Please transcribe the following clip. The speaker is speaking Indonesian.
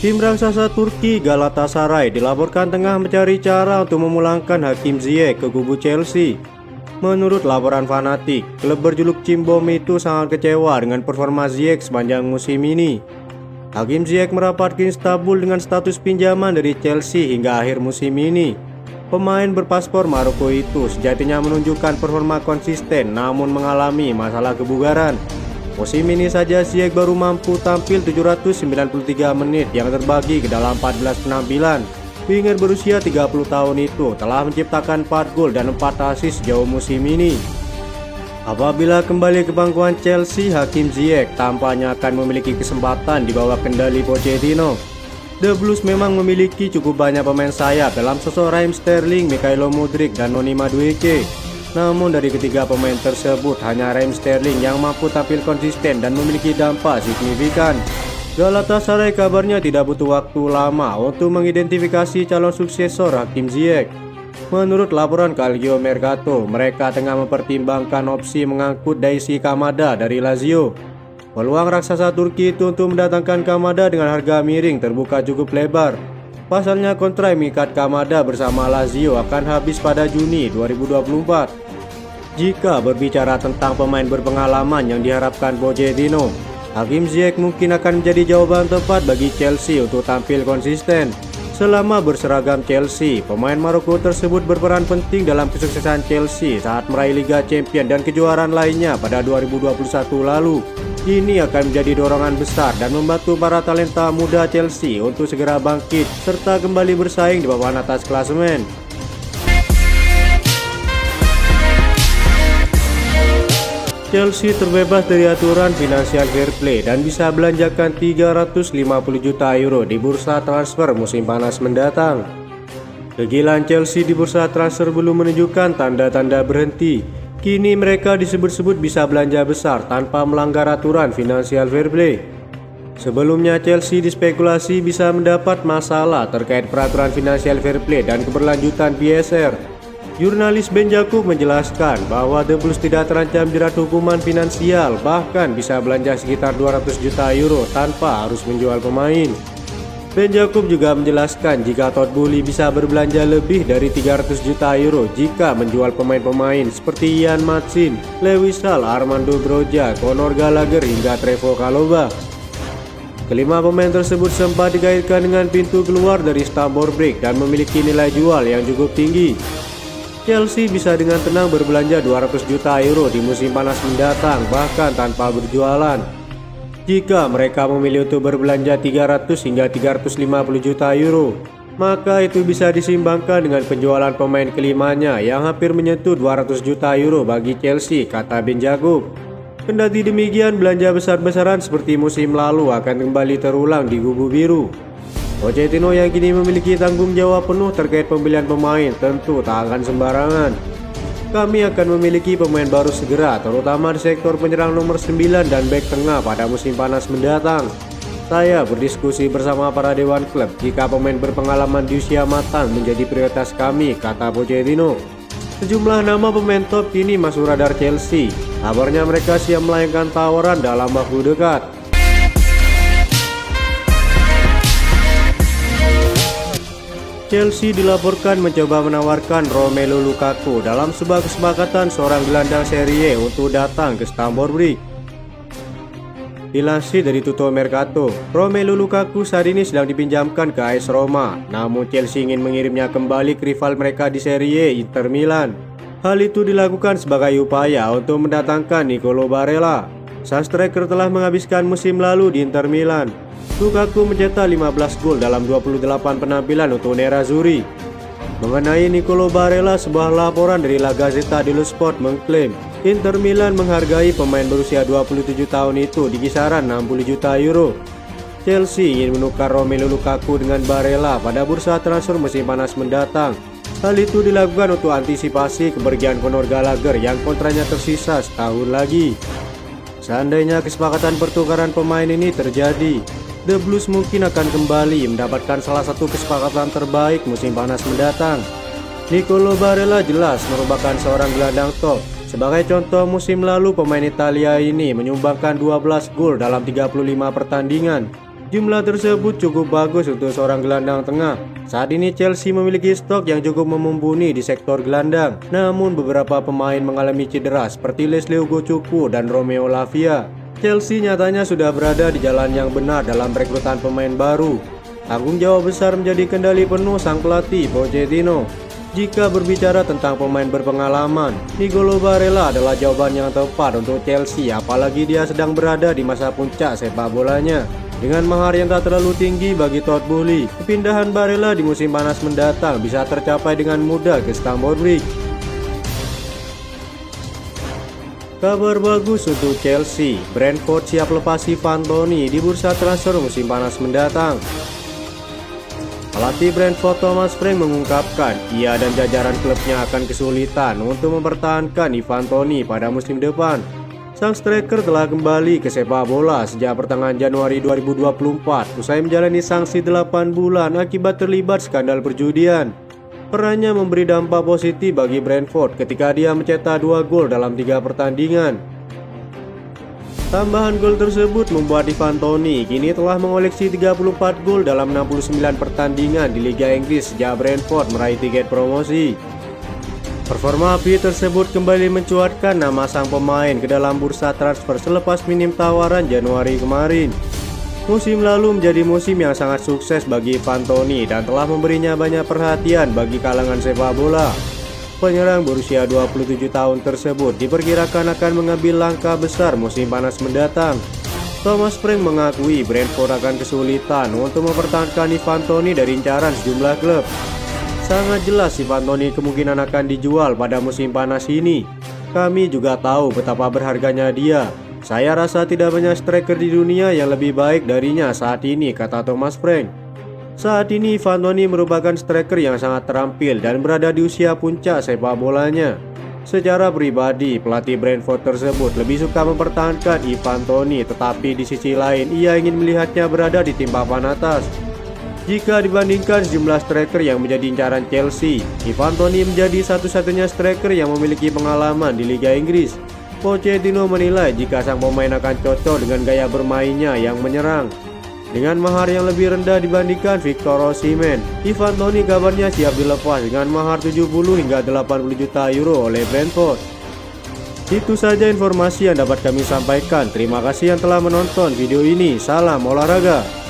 Tim raksasa Turki Galatasaray dilaporkan tengah mencari cara untuk memulangkan Hakim Ziyech ke kubu Chelsea. Menurut laporan Fanatik, klub berjuluk Cimbom itu sangat kecewa dengan performa Ziyech sepanjang musim ini. Hakim Ziyech merapat ke Istanbul dengan status pinjaman dari Chelsea hingga akhir musim ini. Pemain berpaspor Maroko itu sejatinya menunjukkan performa konsisten namun mengalami masalah kebugaran. Musim ini saja Ziyech baru mampu tampil 793 menit yang terbagi ke dalam 14 penampilan. Winger berusia 30 tahun itu telah menciptakan 4 gol dan 4 assist sejauh musim ini. Apabila kembali ke bangkuan Chelsea, Hakim Ziyech tampaknya akan memiliki kesempatan di bawah kendali Pochettino. The Blues memang memiliki cukup banyak pemain sayap dalam sosok Raheem Sterling, Mikhailo Mudryk, dan Noni Madueke. Namun dari ketiga pemain tersebut hanya Raheem Sterling yang mampu tampil konsisten dan memiliki dampak signifikan. Galatasaray kabarnya tidak butuh waktu lama untuk mengidentifikasi calon suksesor Hakim Ziyech. Menurut laporan Calcio Mercato, mereka tengah mempertimbangkan opsi mengangkut Daisy Kamada dari Lazio. Peluang raksasa Turki itu untuk mendatangkan Kamada dengan harga miring terbuka cukup lebar. Pasalnya kontrak mengikat Kamada bersama Lazio akan habis pada Juni 2024. Jika berbicara tentang pemain berpengalaman yang diharapkan Pochettino, Hakim Ziyech mungkin akan menjadi jawaban tepat bagi Chelsea untuk tampil konsisten. Selama berseragam Chelsea, pemain Maroko tersebut berperan penting dalam kesuksesan Chelsea saat meraih Liga Champions dan kejuaraan lainnya pada 2021 lalu. Ini akan menjadi dorongan besar dan membantu para talenta muda Chelsea untuk segera bangkit serta kembali bersaing di papan atas klasemen. Chelsea terbebas dari aturan Financial Fair Play dan bisa belanjakan 350 juta euro di bursa transfer musim panas mendatang. Kegilaan Chelsea di bursa transfer belum menunjukkan tanda-tanda berhenti. Kini mereka disebut-sebut bisa belanja besar tanpa melanggar aturan Financial Fair Play. Sebelumnya Chelsea dispekulasi bisa mendapat masalah terkait peraturan Financial Fair Play dan keberlanjutan PSR. Jurnalis Ben Jakub menjelaskan bahwa The Blues tidak terancam jerat hukuman finansial, bahkan bisa belanja sekitar 200 juta euro tanpa harus menjual pemain. Ben Jakub juga menjelaskan jika Todd Boehly bisa berbelanja lebih dari 300 juta euro jika menjual pemain-pemain seperti Ian Maatsen, Lewis Hall, Armando Broja, Conor Gallagher hingga Trevoh Chalobah. Kelima pemain tersebut sempat dikaitkan dengan pintu keluar dari Stamford Bridge dan memiliki nilai jual yang cukup tinggi. Chelsea bisa dengan tenang berbelanja 200 juta euro di musim panas mendatang bahkan tanpa berjualan. Jika mereka memilih untuk berbelanja 300 hingga 350 juta euro, maka itu bisa disimbangkan dengan penjualan pemain kelimanya yang hampir menyentuh 200 juta euro bagi Chelsea, kata Ben Jakub. Kendati demikian, belanja besar-besaran seperti musim lalu akan kembali terulang di kubu biru. Pochettino yang kini memiliki tanggung jawab penuh terkait pembelian pemain tentu tak akan sembarangan. Kami akan memiliki pemain baru segera, terutama di sektor penyerang nomor 9 dan bek tengah pada musim panas mendatang. Saya berdiskusi bersama para dewan klub jika pemain berpengalaman di usia matang menjadi prioritas kami, kata Pochettino. Sejumlah nama pemain top kini masuk radar Chelsea. Kabarnya mereka siap melayangkan tawaran dalam waktu dekat. Chelsea dilaporkan mencoba menawarkan Romelu Lukaku dalam sebuah kesepakatan seorang gelandang Serie A untuk datang ke Stamford Bridge. Dilansir dari Tutto Mercato, Romelu Lukaku saat ini sedang dipinjamkan ke AS Roma, namun Chelsea ingin mengirimnya kembali ke rival mereka di Serie A, Inter Milan. Hal itu dilakukan sebagai upaya untuk mendatangkan Nicolo Barella. Sang striker telah menghabiskan musim lalu di Inter Milan. Lukaku mencetak 15 gol dalam 28 penampilan untuk Nerazzurri. Mengenai Nicolo Barella, sebuah laporan dari La Gazzetta dello Sport mengklaim Inter Milan menghargai pemain berusia 27 tahun itu di kisaran 60 juta euro. Chelsea ingin menukar Romelu Lukaku dengan Barella pada bursa transfer musim panas mendatang. Hal itu dilakukan untuk antisipasi kepergian Conor Gallagher yang kontraknya tersisa setahun lagi. Seandainya kesepakatan pertukaran pemain ini terjadi, The Blues mungkin akan kembali mendapatkan salah satu kesepakatan terbaik musim panas mendatang. Nicolo Barella jelas merupakan seorang gelandang top. Sebagai contoh, musim lalu pemain Italia ini menyumbangkan 12 gol dalam 35 pertandingan. Jumlah tersebut cukup bagus untuk seorang gelandang tengah. Saat ini Chelsea memiliki stok yang cukup mumpuni di sektor gelandang. Namun beberapa pemain mengalami cedera seperti Leslie Ugochukwu dan Romeo Lavia. Chelsea nyatanya sudah berada di jalan yang benar dalam perekrutan pemain baru. Tanggung jawab besar menjadi kendali penuh sang pelatih Pochettino. Jika berbicara tentang pemain berpengalaman, Nicolo Barella adalah jawaban yang tepat untuk Chelsea, apalagi dia sedang berada di masa puncak sepak bolanya. Dengan mahar yang tak terlalu tinggi bagi Todd Boehly, kepindahan Barella di musim panas mendatang bisa tercapai dengan mudah ke Stamford Bridge. Kabar bagus untuk Chelsea, Brentford siap lepas Ivan Toney di bursa transfer musim panas mendatang. Pelatih Brentford Thomas Frank mengungkapkan ia dan jajaran klubnya akan kesulitan untuk mempertahankan Ivan Toney pada musim depan. Sang striker telah kembali ke sepak bola sejak pertengahan Januari 2024 usai menjalani sanksi 8 bulan akibat terlibat skandal perjudian. Perannya memberi dampak positif bagi Brentford ketika dia mencetak 2 gol dalam 3 pertandingan. Tambahan gol tersebut membuat Ivan Toney kini telah mengoleksi 34 gol dalam 69 pertandingan di Liga Inggris sejak Brentford meraih tiket promosi. Performa api tersebut kembali mencuatkan nama sang pemain ke dalam bursa transfer selepas minim tawaran Januari kemarin. Musim lalu menjadi musim yang sangat sukses bagi Ivan Toney dan telah memberinya banyak perhatian bagi kalangan sepak bola. Penyerang berusia 27 tahun tersebut diperkirakan akan mengambil langkah besar musim panas mendatang. Thomas Frank mengakui Brentford akan kesulitan untuk mempertahankan Ivan Toney dari incaran sejumlah klub. Sangat jelas Ivan Toney kemungkinan akan dijual pada musim panas ini. Kami juga tahu betapa berharganya dia. Saya rasa tidak banyak striker di dunia yang lebih baik darinya saat ini, kata Thomas Frank. Saat ini Ivan Toney merupakan striker yang sangat terampil dan berada di usia puncak sepak bolanya. Secara pribadi, pelatih Brentford tersebut lebih suka mempertahankan Ivan Toney, tetapi di sisi lain ia ingin melihatnya berada di tim papan atas. Jika dibandingkan sejumlah striker yang menjadi incaran Chelsea, Ivan Toney menjadi satu-satunya striker yang memiliki pengalaman di Liga Inggris. Pochettino menilai jika sang pemain akan cocok dengan gaya bermainnya yang menyerang. Dengan mahar yang lebih rendah dibandingkan Victor Osimhen, Ivan Toney kabarnya siap dilepas dengan mahar 70 hingga 80 juta euro oleh Brentford. Itu saja informasi yang dapat kami sampaikan. Terima kasih yang telah menonton video ini. Salam olahraga.